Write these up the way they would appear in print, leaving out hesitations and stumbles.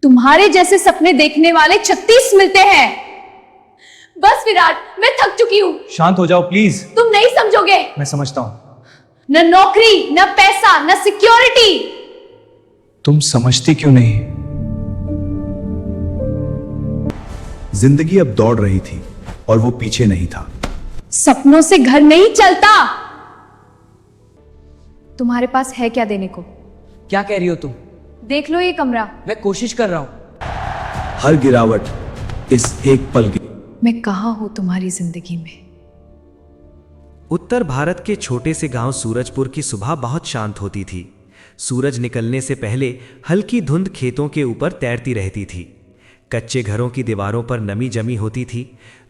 तुम्हारे जैसे सपने देखने वाले 36 मिलते हैं। बस विराट, मैं थक चुकी हूँ। शांत हो जाओ प्लीज। तुम नहीं समझोगे। मैं समझता हूँ। न नौकरी, न पैसा, न सिक्योरिटी। तुम समझती क्यों नहीं? जिंदगी अब दौड़ रही थी और वो पीछे नहीं था। सपनों से घर नहीं चलता। तुम्हारे पास है क्या देने को? क्या कह रही हो तुम? देख लो ये कमरा। मैं कोशिश कर रहा हूं। हर गिरावट इस एक पल की। मैं कहाँ हूं तुम्हारी जिंदगी में? उत्तर भारत के छोटे से गांव सूरजपुर की सुबह बहुत शांत होती थी। सूरज निकलने से पहले हल्की धुंध खेतों के ऊपर तैरती रहती थी। कच्चे घरों की दीवारों पर नमी जमी होती थी।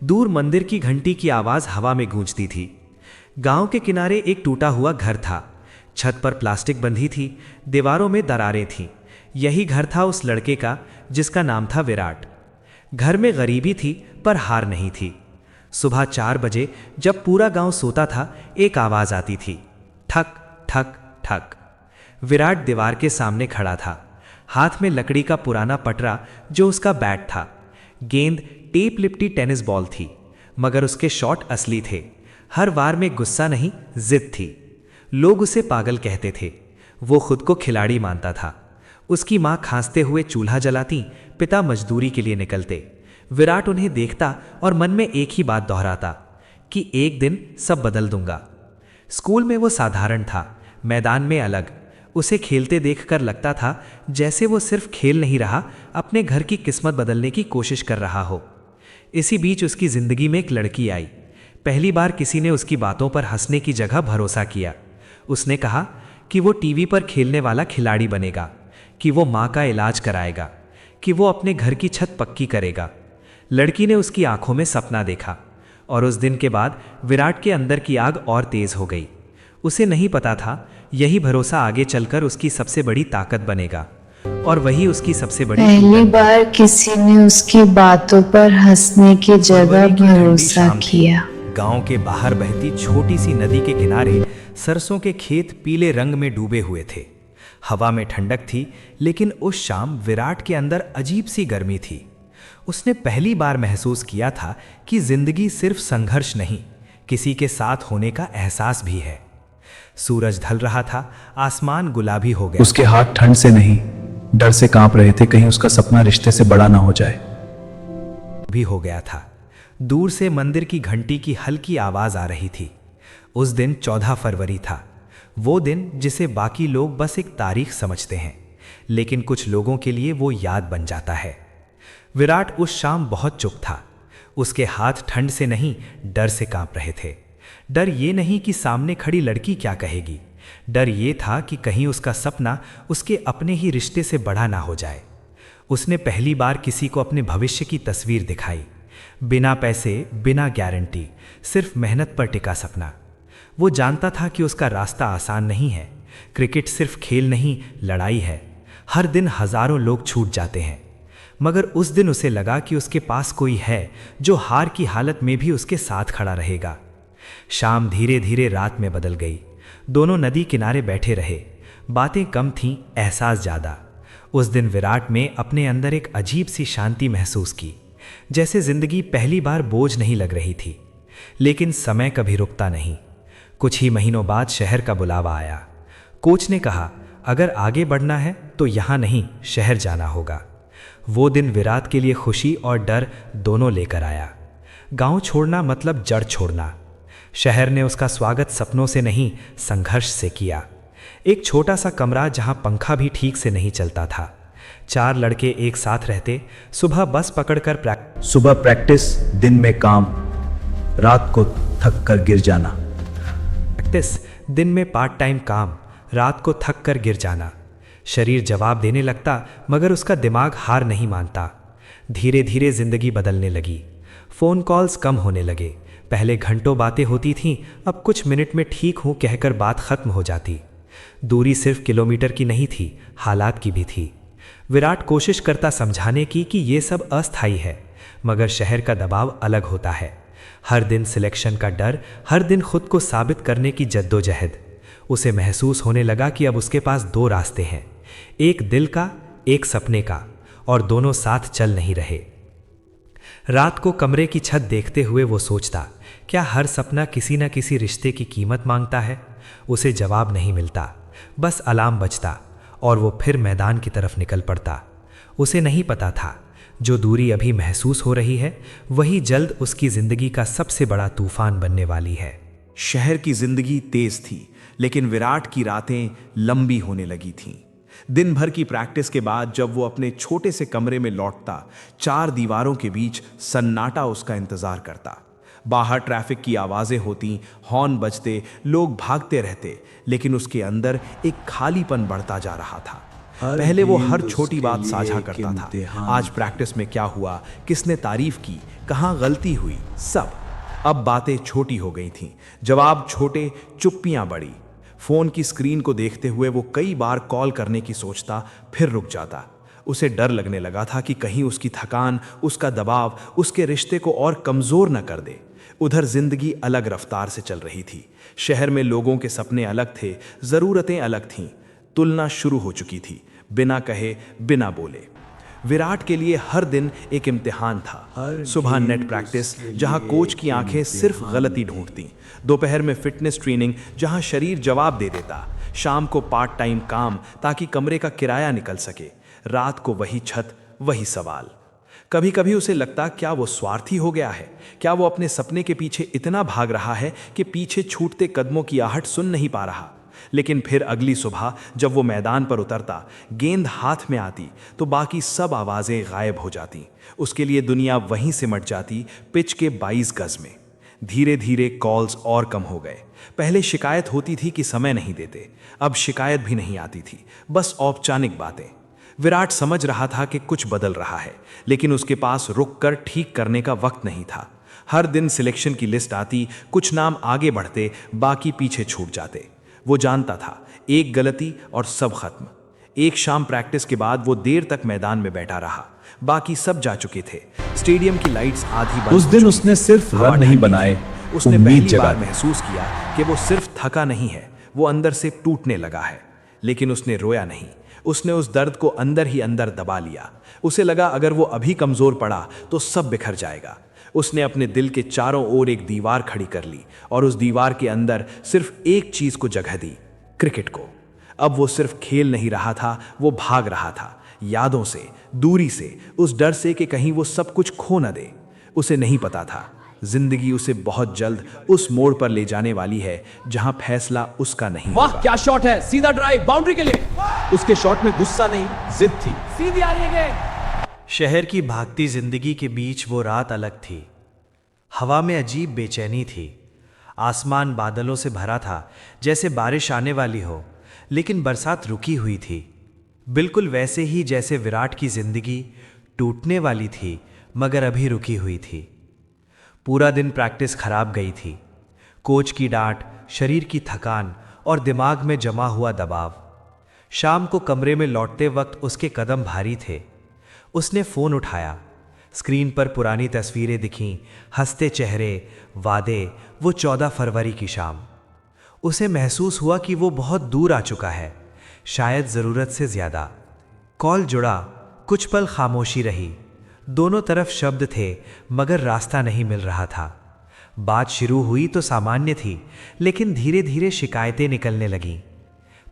दूर मंदिर की घंटी की आवाज हवा में गूंजती थी। गांव के किनारे एक टूटा हुआ घर था। छत पर प्लास्टिक बंधी थी, दीवारों में दरारें थीं। यही घर था उस लड़के का जिसका नाम था विराट। घर में गरीबी थी पर हार नहीं थी। सुबह 4 बजे जब पूरा गांव सोता था, एक आवाज आती थी, ठक ठक ठक। विराट दीवार के सामने खड़ा था, हाथ में लकड़ी का पुराना पटरा जो उसका बैट था। गेंद टेप लिपटी टेनिस बॉल थी, मगर उसके शॉट असली थे। हर वार में गुस्सा नहीं, जिद थी। लोग उसे पागल कहते थे, वो खुद को खिलाड़ी मानता था। उसकी माँ खांसते हुए चूल्हा जलाती, पिता मजदूरी के लिए निकलते। विराट उन्हें देखता और मन में एक ही बात दोहराता कि एक दिन सब बदल दूंगा। स्कूल में वो साधारण था, मैदान में अलग। उसे खेलते देखकर लगता था जैसे वो सिर्फ खेल नहीं रहा, अपने घर की किस्मत बदलने की कोशिश कर रहा हो। इसी बीच उसकी जिंदगी में एक लड़की आई। पहली बार किसी ने उसकी बातों पर हंसने की जगह भरोसा किया। उसने कहा कि वो टीवी पर खेलने वाला खिलाड़ी बनेगा, कि वो माँ का इलाज कराएगा, कि वो अपने घर की छत पक्की करेगा। लड़की ने उसकी आंखों में सपना देखा और उस दिन के बाद विराट के अंदर की आग और तेज हो गई। उसे नहीं पता था यही भरोसा आगे चलकर उसकी सबसे बड़ी ताकत बनेगा और वही उसकी सबसे बड़ी पहली बार किसी ने उसकी बातों पर हंसने की जगह फरवरी की ठंडी भरोसा शाम थी। किया। गांव के बाहर बहती छोटी सी नदी के किनारे सरसों के खेत पीले रंग में डूबे हुए थे। हवा में ठंडक थी, लेकिन उस शाम विराट के अंदर अजीब सी गर्मी थी। उसने पहली बार महसूस किया था कि जिंदगी सिर्फ संघर्ष नहीं, किसी के साथ होने का एहसास भी है। सूरज ढल रहा था, आसमान गुलाबी हो गया। उसके हाथ ठंड से नहीं, डर से कांप रहे थे, कहीं उसका सपना रिश्ते से बड़ा ना हो जाए। भी हो गया था। दूर से मंदिर की घंटी की हल्की आवाज आ रही थी। उस दिन 14 फरवरी था, वो दिन जिसे बाकी लोग बस एक तारीख समझते हैं, लेकिन कुछ लोगों के लिए वो याद बन जाता है। विराट उस शाम बहुत चुप था। उसके हाथ ठंड से नहीं, डर से कांप रहे थे। डर ये नहीं कि सामने खड़ी लड़की क्या कहेगी, डर ये था कि कहीं उसका सपना उसके अपने ही रिश्ते से बड़ा ना हो जाए। उसने पहली बार किसी को अपने भविष्य की तस्वीर दिखाई, बिना पैसे, बिना गारंटी, सिर्फ मेहनत पर टिका सपना। वो जानता था कि उसका रास्ता आसान नहीं है। क्रिकेट सिर्फ खेल नहीं, लड़ाई है। हर दिन हजारों लोग छूट जाते हैं, मगर उस दिन उसे लगा कि उसके पास कोई है जो हार की हालत में भी उसके साथ खड़ा रहेगा। शाम धीरे धीरे रात में बदल गई। दोनों नदी किनारे बैठे रहे। बातें कम थीं, एहसास ज़्यादा। उस दिन विराट में अपने अंदर एक अजीब सी शांति महसूस की, जैसे जिंदगी पहली बार बोझ नहीं लग रही थी। लेकिन समय कभी रुकता नहीं। कुछ ही महीनों बाद शहर का बुलावा आया। कोच ने कहा, अगर आगे बढ़ना है तो यहाँ नहीं, शहर जाना होगा। वो दिन विराट के लिए खुशी और डर दोनों लेकर आया। गांव छोड़ना मतलब जड़ छोड़ना। शहर ने उसका स्वागत सपनों से नहीं, संघर्ष से किया। एक छोटा सा कमरा जहां पंखा भी ठीक से नहीं चलता था। 4 लड़के एक साथ रहते। सुबह बस पकड़कर सुबह प्रैक्टिस, दिन में काम, रात को थक कर गिर जाना। दिन में पार्ट टाइम काम, रात को थक कर गिर जाना। शरीर जवाब देने लगता, मगर उसका दिमाग हार नहीं मानता। धीरे धीरे जिंदगी बदलने लगी। फ़ोन कॉल्स कम होने लगे। पहले घंटों बातें होती थीं, अब कुछ मिनट में ठीक हूँ कहकर बात खत्म हो जाती। दूरी सिर्फ किलोमीटर की नहीं थी, हालात की भी थी। विराट कोशिश करता समझाने की कि ये सब अस्थायी है, मगर शहर का दबाव अलग होता है। हर दिन सिलेक्शन का डर, हर दिन खुद को साबित करने की जद्दोजहद। उसे महसूस होने लगा कि अब उसके पास 2 रास्ते हैं, एक दिल का, एक सपने का, और दोनों साथ चल नहीं रहे। रात को कमरे की छत देखते हुए वो सोचता, क्या हर सपना किसी न किसी रिश्ते की कीमत मांगता है? उसे जवाब नहीं मिलता, बस अलार्म बजता और वो फिर मैदान की तरफ निकल पड़ता। उसे नहीं पता था, जो दूरी अभी महसूस हो रही है वही जल्द उसकी जिंदगी का सबसे बड़ा तूफान बनने वाली है। शहर की जिंदगी तेज थी, लेकिन विराट की रातें लंबी होने लगी थीं। दिन भर की प्रैक्टिस के बाद जब वो अपने छोटे से कमरे में लौटता, चार दीवारों के बीच सन्नाटा उसका इंतजार करता। बाहर ट्रैफिक की आवाजें होती, हॉर्न बजते, लोग भागते रहते, लेकिन उसके अंदर एक खालीपन बढ़ता जा रहा था। पहले वो हर छोटी बात साझा करता था, आज प्रैक्टिस में क्या हुआ, किसने तारीफ की, कहाँ गलती हुई, सब। अब बातें छोटी हो गई थीं, जवाब छोटे, चुप्पियां बड़ी। फोन की स्क्रीन को देखते हुए वो कई बार कॉल करने की सोचता, फिर रुक जाता। उसे डर लगने लगा था कि कहीं उसकी थकान, उसका दबाव उसके रिश्ते को और कमजोर न कर दे। उधर जिंदगी अलग रफ्तार से चल रही थी। शहर में लोगों के सपने अलग थे, जरूरतें अलग थीं। तुलना शुरू हो चुकी थी, बिना कहे, बिना बोले। विराट के लिए हर दिन एक इम्तिहान था। सुबह नेट प्रैक्टिस, जहां कोच की आंखें सिर्फ गलती ढूंढती। दोपहर में फिटनेस ट्रेनिंग, जहां शरीर जवाब दे देता। शाम को पार्ट टाइम काम, ताकि कमरे का किराया निकल सके। रात को वही छत, वही सवाल। कभी कभी उसे लगता, क्या वो स्वार्थी हो गया है? क्या वो अपने सपने के पीछे इतना भाग रहा है कि पीछे छूटते कदमों की आहट सुन नहीं पा रहा? लेकिन फिर अगली सुबह जब वो मैदान पर उतरता, गेंद हाथ में आती, तो बाकी सब आवाजें गायब हो जाती। उसके लिए दुनिया वहीं सिमट जाती, पिच के 22 गज में। धीरे धीरे कॉल्स और कम हो गए। पहले शिकायत होती थी कि समय नहीं देते, अब शिकायत भी नहीं आती थी, बस औपचारिक बातें। विराट समझ रहा था कि कुछ बदल रहा है, लेकिन उसके पास रुककर ठीक करने का वक्त नहीं था। हर दिन सिलेक्शन की लिस्ट आती, कुछ नाम आगे बढ़ते, बाकी पीछे छूट जाते। वो जानता था, एक गलती और सब खत्म। एक शाम प्रैक्टिस के बाद वो देर तक मैदान में बैठा रहा, बाकी सब जा चुके थे। स्टेडियम की लाइट्स आधी बंद उस हो दिन चुकी उसने थी। सिर्फ हवा रन नहीं ठंडी बनाए, थी। उसने उम्मीद पहली बार जगाई। महसूस किया कि वो सिर्फ थका नहीं है, वो अंदर से टूटने लगा है। लेकिन उसने रोया नहीं, उसने उस दर्द को अंदर ही अंदर दबा लिया। उसे लगा, अगर वो अभी कमजोर पड़ा तो सब बिखर जाएगा। उसने अपने दिल के चारों ओर एक दीवार खड़ी कर ली और उस दीवार के अंदर सिर्फ एक चीज को जगह दी, क्रिकेट को। अब वो सिर्फ खेल नहीं रहा था, वो भाग रहा था, यादों से, दूरी से, उस डर से कि कहीं वो सब कुछ खो न दे। उसे नहीं पता था, जिंदगी उसे बहुत जल्द उस मोड़ पर ले जाने वाली है जहां फैसला उसका नहीं वाह होगा। क्या शॉट है, सीधा ड्राइव, बाउंड्री के लिए। उसके शॉट में गुस्सा नहीं, जिद थी। सीधी आ रही है गेंद। शहर की भागती जिंदगी के बीच वो रात अलग थी। हवा में अजीब बेचैनी थी। आसमान बादलों से भरा था, जैसे बारिश आने वाली हो, लेकिन बरसात रुकी हुई थी। बिल्कुल वैसे ही जैसे विराट की जिंदगी टूटने वाली थी, मगर अभी रुकी हुई थी। पूरा दिन प्रैक्टिस खराब गई थी। कोच की डांट, शरीर की थकान और दिमाग में जमा हुआ दबाव। शाम को कमरे में लौटते वक्त उसके कदम भारी थे। उसने फोन उठाया। स्क्रीन पर पुरानी तस्वीरें दिखीं, हंसते चेहरे, वादे, वो 14 फरवरी की शाम। उसे महसूस हुआ कि वो बहुत दूर आ चुका है, शायद ज़रूरत से ज़्यादा। कॉल जुड़ा, कुछ पल खामोशी रही। दोनों तरफ शब्द थे, मगर रास्ता नहीं मिल रहा था। बात शुरू हुई तो सामान्य थी, लेकिन धीरे धीरे शिकायतें निकलने लगीं।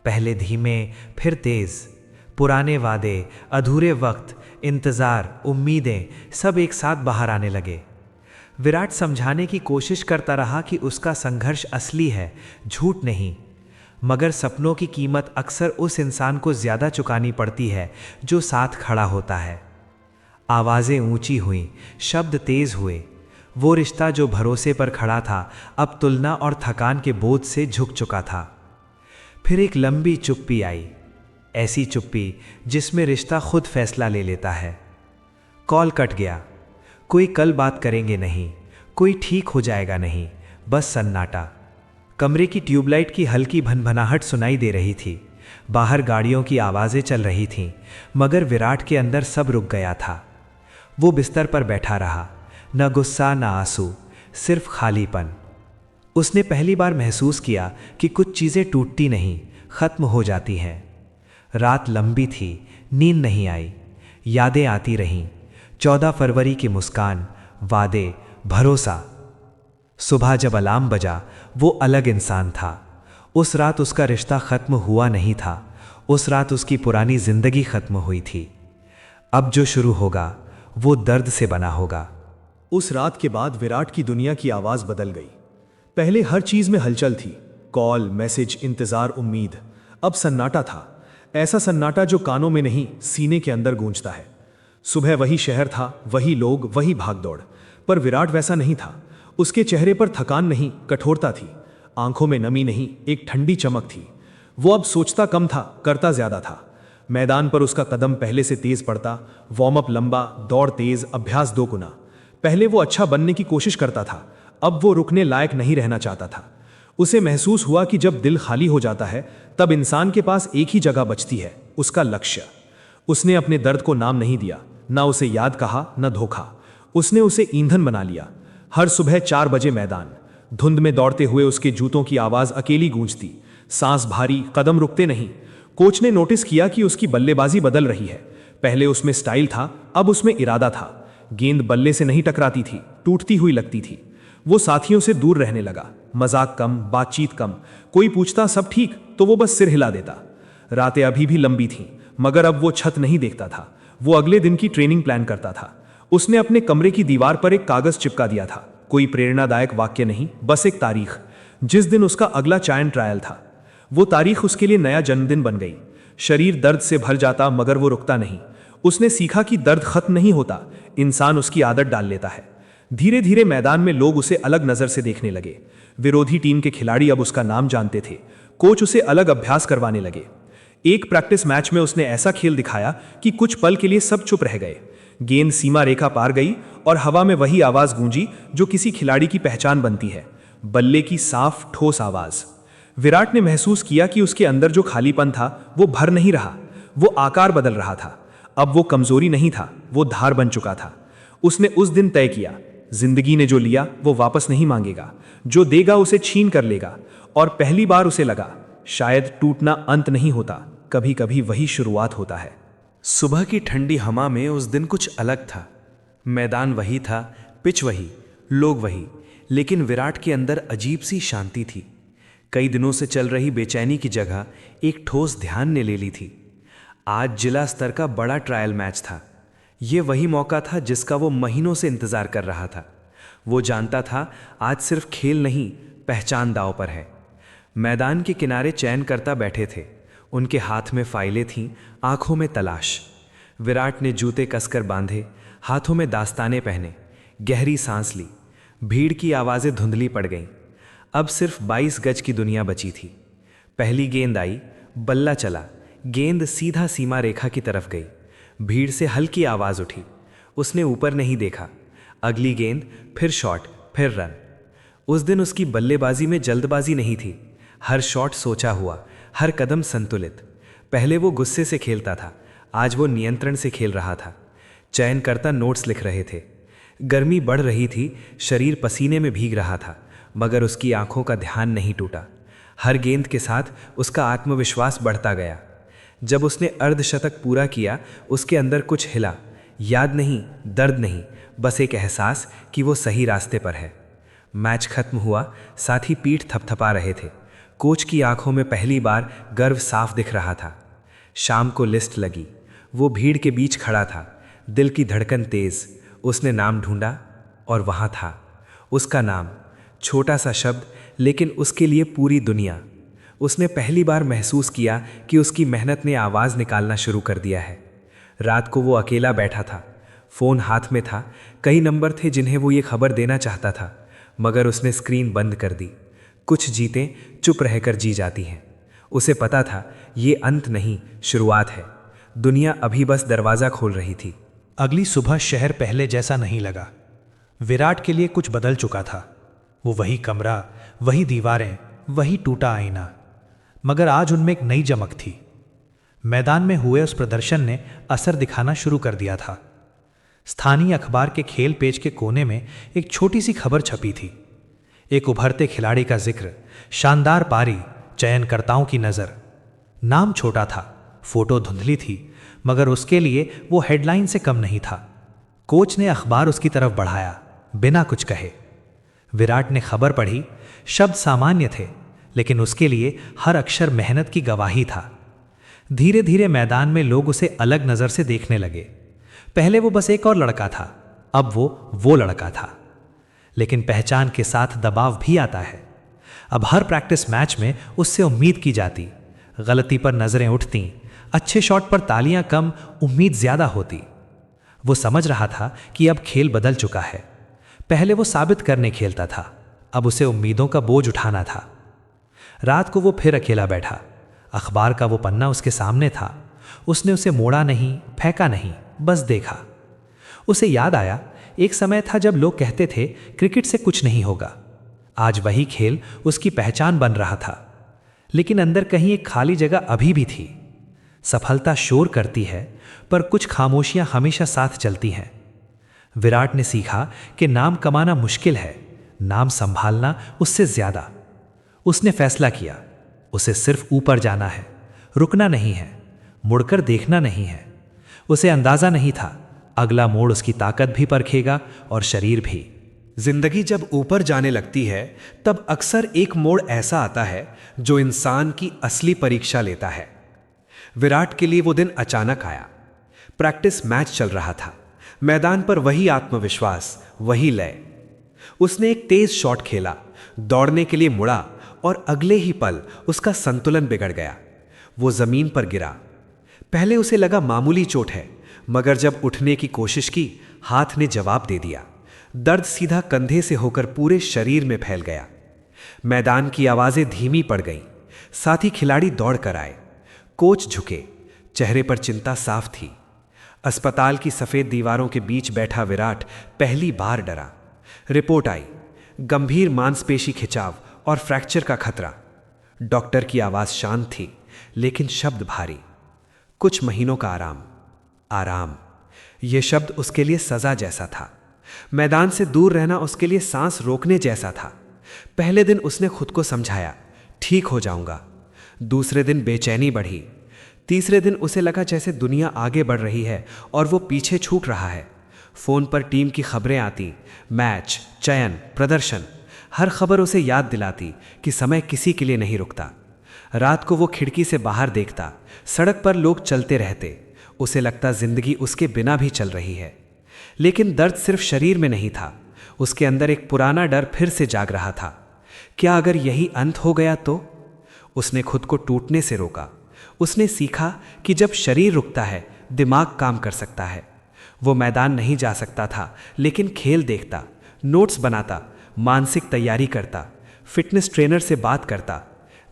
पहले धीमे, फिर तेज। पुराने वादे, अधूरे वक्त, इंतज़ार, उम्मीदें सब एक साथ बाहर आने लगे। विराट समझाने की कोशिश करता रहा कि उसका संघर्ष असली है, झूठ नहीं। मगर सपनों की कीमत अक्सर उस इंसान को ज़्यादा चुकानी पड़ती है जो साथ खड़ा होता है। आवाज़ें ऊंची हुईं, शब्द तेज हुए। वो रिश्ता जो भरोसे पर खड़ा था, अब तुलना और थकान के बोझ से झुक चुका था। फिर एक लंबी चुप्पी आई, ऐसी चुप्पी जिसमें रिश्ता खुद फैसला ले लेता है। कॉल कट गया। कोई कल बात करेंगे नहीं, कोई ठीक हो जाएगा नहीं, बस सन्नाटा। कमरे की ट्यूबलाइट की हल्की भनभनाहट सुनाई दे रही थी। बाहर गाड़ियों की आवाज़ें चल रही थीं, मगर विराट के अंदर सब रुक गया था। वो बिस्तर पर बैठा रहा, न गुस्सा न आंसू, सिर्फ खालीपन। उसने पहली बार महसूस किया कि कुछ चीज़ें टूटती नहीं, ख़त्म हो जाती हैं। रात लंबी थी, नींद नहीं आई। यादें आती रहीं। 14 फरवरी की मुस्कान, वादे, भरोसा। सुबह जब अलार्म बजा, वो अलग इंसान था। उस रात उसका रिश्ता खत्म हुआ नहीं था, उस रात उसकी पुरानी जिंदगी खत्म हुई थी। अब जो शुरू होगा वो दर्द से बना होगा। उस रात के बाद विराट की दुनिया की आवाज बदल गई। पहले हर चीज में हलचल थी, कॉल, मैसेज, इंतजार, उम्मीद। अब सन्नाटा था, ऐसा सन्नाटा जो कानों में नहीं सीने के अंदर गूंजता है। सुबह वही शहर था, वही लोग, वही भागदौड़, पर विराट वैसा नहीं था। उसके चेहरे पर थकान नहीं, कठोरता थी। आंखों में नमी नहीं, एक ठंडी चमक थी। वो अब सोचता कम था, करता ज्यादा था। मैदान पर उसका कदम पहले से तेज पड़ता, वार्म अप लंबा, दौड़ तेज, अभ्यास 2 गुना। पहले वो अच्छा बनने की कोशिश करता था, अब वो रुकने लायक नहीं रहना चाहता था। उसे महसूस हुआ कि जब दिल खाली हो जाता है तब इंसान के पास एक ही जगह बचती है, उसका लक्ष्य। उसने अपने दर्द को नाम नहीं दिया, ना उसे याद कहा, न धोखा। उसने उसे ईंधन बना लिया। हर सुबह 4 बजे मैदान, धुंध में दौड़ते हुए उसके जूतों की आवाज अकेली गूंजती, सांस भारी, कदम रुकते नहीं। कोच ने नोटिस किया कि उसकी बल्लेबाजी बदल रही है। पहले उसमें स्टाइल था, अब उसमें इरादा था। गेंद बल्ले से नहीं टकराती थी, टूटती हुई लगती थी। वो साथियों से दूर रहने लगा, मजाक कम, बातचीत कम। कोई पूछता सब ठीक तो वो बस सिर हिला देता। रातें अभी भी लंबी थीं, मगर अब वो छत नहीं देखता था, वो अगले दिन की ट्रेनिंग प्लान करता था। उसने अपने कमरे की दीवार पर एक कागज चिपका दिया था, कोई प्रेरणादायक वाक्य नहीं, बस एक तारीख, जिस दिन उसका अगला चायन ट्रायल था। वो तारीख उसके लिए नया जन्मदिन बन गई। शरीर दर्द से भर जाता मगर वो रुकता नहीं। उसने सीखा कि दर्द खत्म नहीं होता, इंसान उसकी आदत डाल लेता है। धीरे धीरे मैदान में लोग उसे अलग नजर से देखने लगे। विरोधी टीम के खिलाड़ी अब उसका नाम जानते थे। कोच उसे अलग अभ्यास करवाने लगे। एक प्रैक्टिस मैच में उसने ऐसा खेल दिखाया कि कुछ पल के लिए सब चुप रह गए। गेंद सीमा रेखा पार गई और हवा में वही आवाज गूंजी जो किसी खिलाड़ी की पहचान बनती है, बल्ले की साफ ठोस आवाज। विराट ने महसूस किया कि उसके अंदर जो खालीपन था वो भर नहीं रहा, वो आकार बदल रहा था। अब वो कमजोरी नहीं था, वो धार बन चुका था। उसने उस दिन तय किया, जिंदगी ने जो लिया वो वापस नहीं मांगेगा, जो देगा उसे छीन कर लेगा। और पहली बार उसे लगा, शायद टूटना अंत नहीं होता, कभी कभी वही शुरुआत होता है। सुबह की ठंडी हवा में उस दिन कुछ अलग था। मैदान वही था, पिच वही, लोग वही, लेकिन विराट के अंदर अजीब सी शांति थी। कई दिनों से चल रही बेचैनी की जगह एक ठोस ध्यान ने ले ली थी। आज जिला स्तर का बड़ा ट्रायल मैच था। ये वही मौका था जिसका वो महीनों से इंतजार कर रहा था। वो जानता था आज सिर्फ खेल नहीं, पहचान दांव पर है। मैदान के किनारे चयनकर्ता बैठे थे, उनके हाथ में फाइलें थीं, आंखों में तलाश। विराट ने जूते कसकर बांधे, हाथों में दास्ताने पहने, गहरी सांस ली। भीड़ की आवाज़ें धुंधली पड़ गईं। अब सिर्फ 22 गज की दुनिया बची थी। पहली गेंद आई, बल्ला चला, गेंद सीधा सीमा रेखा की तरफ गई। भीड़ से हल्की आवाज़ उठी। उसने ऊपर नहीं देखा। अगली गेंद, फिर शॉट, फिर रन। उस दिन उसकी बल्लेबाजी में जल्दबाजी नहीं थी। हर शॉट सोचा हुआ, हर कदम संतुलित। पहले वो गुस्से से खेलता था, आज वो नियंत्रण से खेल रहा था। चयनकर्ता नोट्स लिख रहे थे। गर्मी बढ़ रही थी, शरीर पसीने में भीग रहा था, मगर उसकी आंखों का ध्यान नहीं टूटा। हर गेंद के साथ उसका आत्मविश्वास बढ़ता गया। जब उसने अर्धशतक पूरा किया, उसके अंदर कुछ हिला। याद नहीं, दर्द नहीं, बस एक एहसास कि वो सही रास्ते पर है। मैच खत्म हुआ, साथी पीठ थपथपा रहे थे। कोच की आंखों में पहली बार गर्व साफ दिख रहा था। शाम को लिस्ट लगी। वो भीड़ के बीच खड़ा था, दिल की धड़कन तेज। उसने नाम ढूंढा और वहाँ था उसका नाम। छोटा सा शब्द, लेकिन उसके लिए पूरी दुनिया। उसने पहली बार महसूस किया कि उसकी मेहनत ने आवाज़ निकालना शुरू कर दिया है। रात को वो अकेला बैठा था, फ़ोन हाथ में था। कई नंबर थे जिन्हें वो ये खबर देना चाहता था, मगर उसने स्क्रीन बंद कर दी। कुछ जीतें चुप रहकर जी जाती हैं। उसे पता था ये अंत नहीं, शुरुआत है। दुनिया अभी बस दरवाज़ा खोल रही थी। अगली सुबह शहर पहले जैसा नहीं लगा। विराट के लिए कुछ बदल चुका था। वो वही कमरा, वही दीवारें, वही टूटा आईना, मगर आज उनमें एक नई चमक थी। मैदान में हुए उस प्रदर्शन ने असर दिखाना शुरू कर दिया था। स्थानीय अखबार के खेल पेज के कोने में एक छोटी सी खबर छपी थी। एक उभरते खिलाड़ी का जिक्र, शानदार पारी, चयनकर्ताओं की नज़र। नाम छोटा था, फोटो धुंधली थी, मगर उसके लिए वो हेडलाइन से कम नहीं था। कोच ने अखबार उसकी तरफ बढ़ाया बिना कुछ कहे। विराट ने खबर पढ़ी। शब्द सामान्य थे, लेकिन उसके लिए हर अक्षर मेहनत की गवाही था। धीरे धीरे मैदान में लोग उसे अलग नज़र से देखने लगे। पहले वो बस एक और लड़का था, अब वो लड़का था। लेकिन पहचान के साथ दबाव भी आता है। अब हर प्रैक्टिस मैच में उससे उम्मीद की जाती। गलती पर नजरें उठती, अच्छे शॉट पर तालियां कम, उम्मीद ज्यादा होती। वो समझ रहा था कि अब खेल बदल चुका है। पहले वो साबित करने खेलता था, अब उसे उम्मीदों का बोझ उठाना था। रात को वो फिर अकेला बैठा। अखबार का वो पन्ना उसके सामने था। उसने उसे मोड़ा नहीं, फेंका नहीं, बस देखा। उसे याद आया, एक समय था जब लोग कहते थे क्रिकेट से कुछ नहीं होगा। आज वही खेल उसकी पहचान बन रहा था। लेकिन अंदर कहीं एक खाली जगह अभी भी थी। सफलता शोर करती है, पर कुछ खामोशियां हमेशा साथ चलती हैं। विराट ने सीखा कि नाम कमाना मुश्किल है, नाम संभालना उससे ज्यादा। उसने फैसला किया, उसे सिर्फ ऊपर जाना है, रुकना नहीं है, मुड़कर देखना नहीं है। उसे अंदाजा नहीं था अगला मोड़ उसकी ताकत भी परखेगा और शरीर भी। जिंदगी जब ऊपर जाने लगती है तब अक्सर एक मोड़ ऐसा आता है जो इंसान की असली परीक्षा लेता है। विराट के लिए वो दिन अचानक आया। प्रैक्टिस मैच चल रहा था। मैदान पर वही आत्मविश्वास, वही लय। उसने एक तेज शॉट खेला, दौड़ने के लिए मुड़ा और अगले ही पल उसका संतुलन बिगड़ गया। वो जमीन पर गिरा। पहले उसे लगा मामूली चोट है, मगर जब उठने की कोशिश की, हाथ ने जवाब दे दिया। दर्द सीधा कंधे से होकर पूरे शरीर में फैल गया। मैदान की आवाजें धीमी पड़ गईं। साथी खिलाड़ी दौड़ कर आए। कोच झुके, चेहरे पर चिंता साफ थी। अस्पताल की सफेद दीवारों के बीच बैठा विराट पहली बार डरा। रिपोर्ट आई, गंभीर मांसपेशी खिंचाव और फ्रैक्चर का खतरा। डॉक्टर की आवाज शांत थी, लेकिन शब्द भारी। कुछ महीनों का आराम। यह शब्द उसके लिए सजा जैसा था। मैदान से दूर रहना उसके लिए सांस रोकने जैसा था। पहले दिन उसने खुद को समझाया, ठीक हो जाऊंगा। दूसरे दिन बेचैनी बढ़ी। तीसरे दिन उसे लगा जैसे दुनिया आगे बढ़ रही है और वो पीछे छूट रहा है। फोन पर टीम की खबरें आती, मैच, चयन, प्रदर्शन। हर खबर उसे याद दिलाती कि समय किसी के लिए नहीं रुकता। रात को वो खिड़की से बाहर देखता, सड़क पर लोग चलते रहते। उसे लगता जिंदगी उसके बिना भी चल रही है। लेकिन दर्द सिर्फ शरीर में नहीं था, उसके अंदर एक पुराना डर फिर से जाग रहा था। क्या अगर यही अंत हो गया तो? उसने खुद को टूटने से रोका। उसने सीखा कि जब शरीर रुकता है, दिमाग काम कर सकता है। वो मैदान नहीं जा सकता था, लेकिन खेल देखता, नोट्स बनाता, मानसिक तैयारी करता, फिटनेस ट्रेनर से बात करता।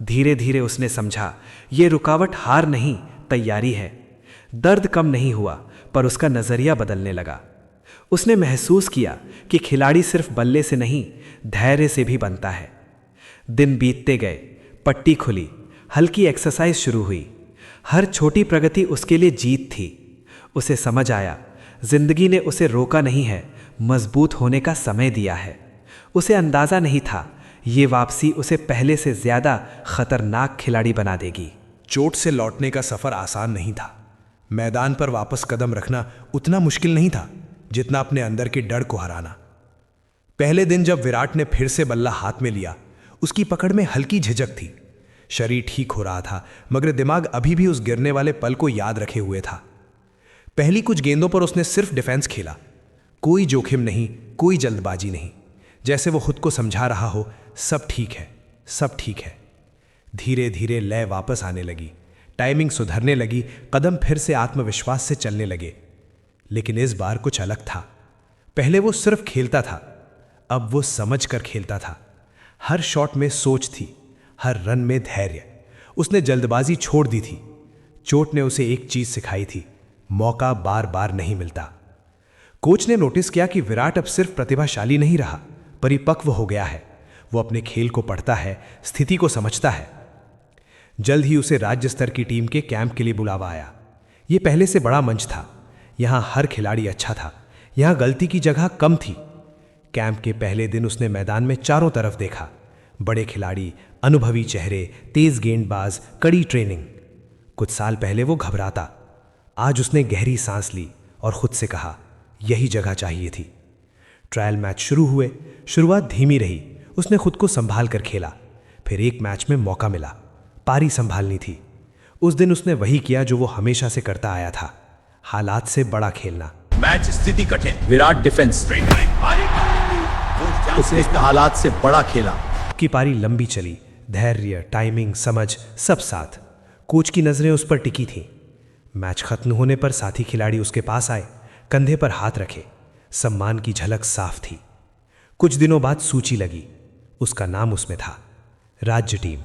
धीरे धीरे उसने समझा, ये रुकावट हार नहीं, तैयारी है। दर्द कम नहीं हुआ, पर उसका नजरिया बदलने लगा। उसने महसूस किया कि खिलाड़ी सिर्फ बल्ले से नहीं, धैर्य से भी बनता है। दिन बीतते गए, पट्टी खुली, हल्की एक्सरसाइज शुरू हुई। हर छोटी प्रगति उसके लिए जीत थी। उसे समझ आया, जिंदगी ने उसे रोका नहीं है, मजबूत होने का समय दिया है। उसे अंदाजा नहीं था, ये वापसी उसे पहले से ज्यादा खतरनाक खिलाड़ी बना देगी। चोट से लौटने का सफर आसान नहीं था। मैदान पर वापस कदम रखना उतना मुश्किल नहीं था जितना अपने अंदर के डर को हराना। पहले दिन जब विराट ने फिर से बल्ला हाथ में लिया, उसकी पकड़ में हल्की झिझक थी। शरीर ठीक हो रहा था, मगर दिमाग अभी भी उस गिरने वाले पल को याद रखे हुए था। पहली कुछ गेंदों पर उसने सिर्फ डिफेंस खेला। कोई जोखिम नहीं, कोई जल्दबाजी नहीं। जैसे वो खुद को समझा रहा हो, सब ठीक है, सब ठीक है। धीरे धीरे लय वापस आने लगी, टाइमिंग सुधरने लगी, कदम फिर से आत्मविश्वास से चलने लगे। लेकिन इस बार कुछ अलग था। पहले वो सिर्फ खेलता था, अब वो समझ कर खेलता था। हर शॉट में सोच थी, हर रन में धैर्य। उसने जल्दबाजी छोड़ दी थी। चोट ने उसे एक चीज सिखाई थी, मौका बार बार नहीं मिलता। कोच ने नोटिस किया कि विराट अब सिर्फ प्रतिभाशाली नहीं रहा, परिपक्व हो गया है। वो अपने खेल को पढ़ता है, स्थिति को समझता है। जल्द ही उसे राज्य स्तर की टीम के कैंप के लिए बुलावा आया। यह पहले से बड़ा मंच था। यहां हर खिलाड़ी अच्छा था, यहां गलती की जगह कम थी। कैंप के पहले दिन उसने मैदान में चारों तरफ देखा। बड़े खिलाड़ी, अनुभवी चेहरे, तेज गेंदबाज, कड़ी ट्रेनिंग। कुछ साल पहले वो घबराता, आज उसने गहरी सांस ली और खुद से कहा, यही जगह चाहिए थी। ट्रायल मैच शुरू हुए। शुरुआत धीमी रही, उसने खुद को संभाल कर खेला। फिर एक मैच में मौका मिला, पारी संभालनी थी। उस दिन उसने वही किया जो वो हमेशा से करता आया था, हालात से बड़ा खेलना। मैच स्थिति कठिन, विराट डिफेंस, उसने इस हालात से बड़ा खेला। की पारी लंबी चली, धैर्य, टाइमिंग, समझ सब साथ। कोच की नजरें उस पर टिकी थीं। मैच खत्म होने पर साथी खिलाड़ी उसके पास आए, कंधे पर हाथ रखे। सम्मान की झलक साफ थी। कुछ दिनों बाद सूची लगी, उसका नाम उसमें था, राज्य टीम।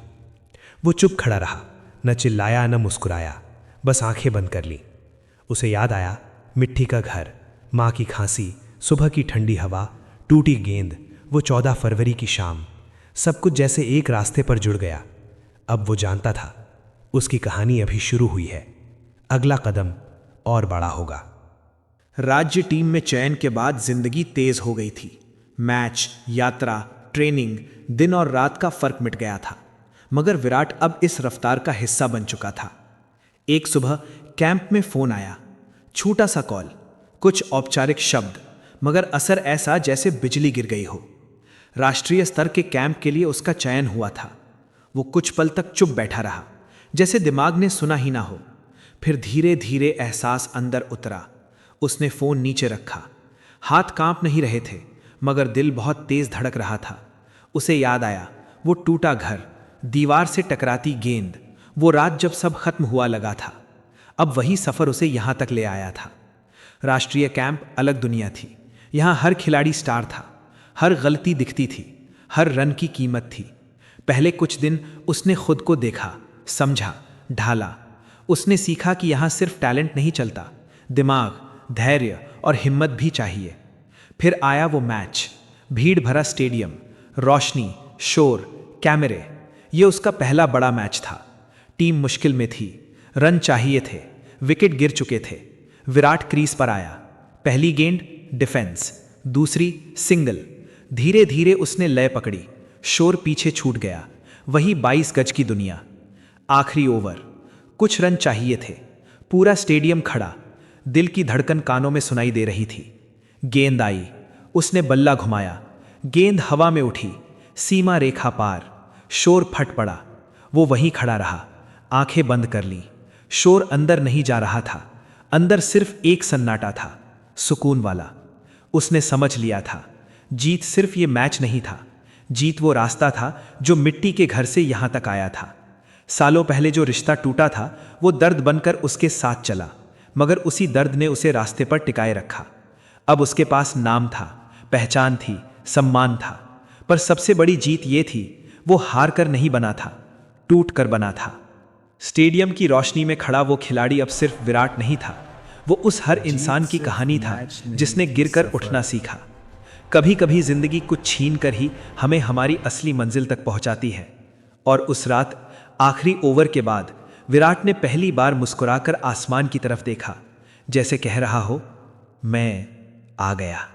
वो चुप खड़ा रहा, न चिल्लाया न मुस्कुराया, बस आंखें बंद कर ली। उसे याद आया मिट्टी का घर, माँ की खांसी, सुबह की ठंडी हवा, टूटी गेंद, वो 14 फरवरी की शाम। सब कुछ जैसे एक रास्ते पर जुड़ गया। अब वो जानता था उसकी कहानी अभी शुरू हुई है, अगला कदम और बड़ा होगा। राज्य टीम में चयन के बाद जिंदगी तेज हो गई थी। मैच, यात्रा, ट्रेनिंग, दिन और रात का फर्क मिट गया था। मगर विराट अब इस रफ्तार का हिस्सा बन चुका था। एक सुबह कैंप में फोन आया, छोटा सा कॉल, कुछ औपचारिक शब्द, मगर असर ऐसा जैसे बिजली गिर गई हो। राष्ट्रीय स्तर के कैंप के लिए उसका चयन हुआ था। वो कुछ पल तक चुप बैठा रहा, जैसे दिमाग ने सुना ही ना हो। फिर धीरे धीरे एहसास अंदर उतरा। उसने फोन नीचे रखा। हाथ कांप नहीं रहे थे, मगर दिल बहुत तेज धड़क रहा था। उसे याद आया वो टूटा घर, दीवार से टकराती गेंद, वो रात जब सब खत्म हुआ लगा था। अब वही सफर उसे यहां तक ले आया था। राष्ट्रीय कैंप अलग दुनिया थी। यहां हर खिलाड़ी स्टार था, हर गलती दिखती थी, हर रन की कीमत थी। पहले कुछ दिन उसने खुद को देखा, समझा, ढाला। उसने सीखा कि यहां सिर्फ टैलेंट नहीं चलता, दिमाग, धैर्य और हिम्मत भी चाहिए। फिर आया वो मैच, भीड़ भरा स्टेडियम, रोशनी, शोर, कैमरे। ये उसका पहला बड़ा मैच था। टीम मुश्किल में थी, रन चाहिए थे, विकेट गिर चुके थे। विराट क्रीज पर आया। पहली गेंद डिफेंस, दूसरी सिंगल। धीरे धीरे उसने लय पकड़ी, शोर पीछे छूट गया। वही 22 गज की दुनिया। आखिरी ओवर, कुछ रन चाहिए थे। पूरा स्टेडियम खड़ा, दिल की धड़कन कानों में सुनाई दे रही थी। गेंद आई, उसने बल्ला घुमाया, गेंद हवा में उठी, सीमा रेखा पार। शोर फट पड़ा। वो वहीं खड़ा रहा, आंखें बंद कर ली। शोर अंदर नहीं जा रहा था, अंदर सिर्फ एक सन्नाटा था, सुकून वाला। उसने समझ लिया था, जीत सिर्फ ये मैच नहीं था, जीत वो रास्ता था जो मिट्टी के घर से यहां तक आया था। सालों पहले जो रिश्ता टूटा था वो दर्द बनकर उसके साथ चला, मगर उसी दर्द ने उसे रास्ते पर टिकाए रखा। अब उसके पास नाम था, पहचान थी, सम्मान था। पर सबसे बड़ी जीत ये थी, वो हार कर नहीं बना था, टूट कर बना था। स्टेडियम की रोशनी में खड़ा वो खिलाड़ी अब सिर्फ विराट नहीं था, वो उस हर इंसान की कहानी था जिसने गिरकर उठना सीखा। कभी कभी जिंदगी कुछ छीन कर ही हमें हमारी असली मंजिल तक पहुंचाती है। और उस रात आखिरी ओवर के बाद विराट ने पहली बार मुस्कुराकर आसमान की तरफ देखा, जैसे कह रहा हो, मैं आ गया।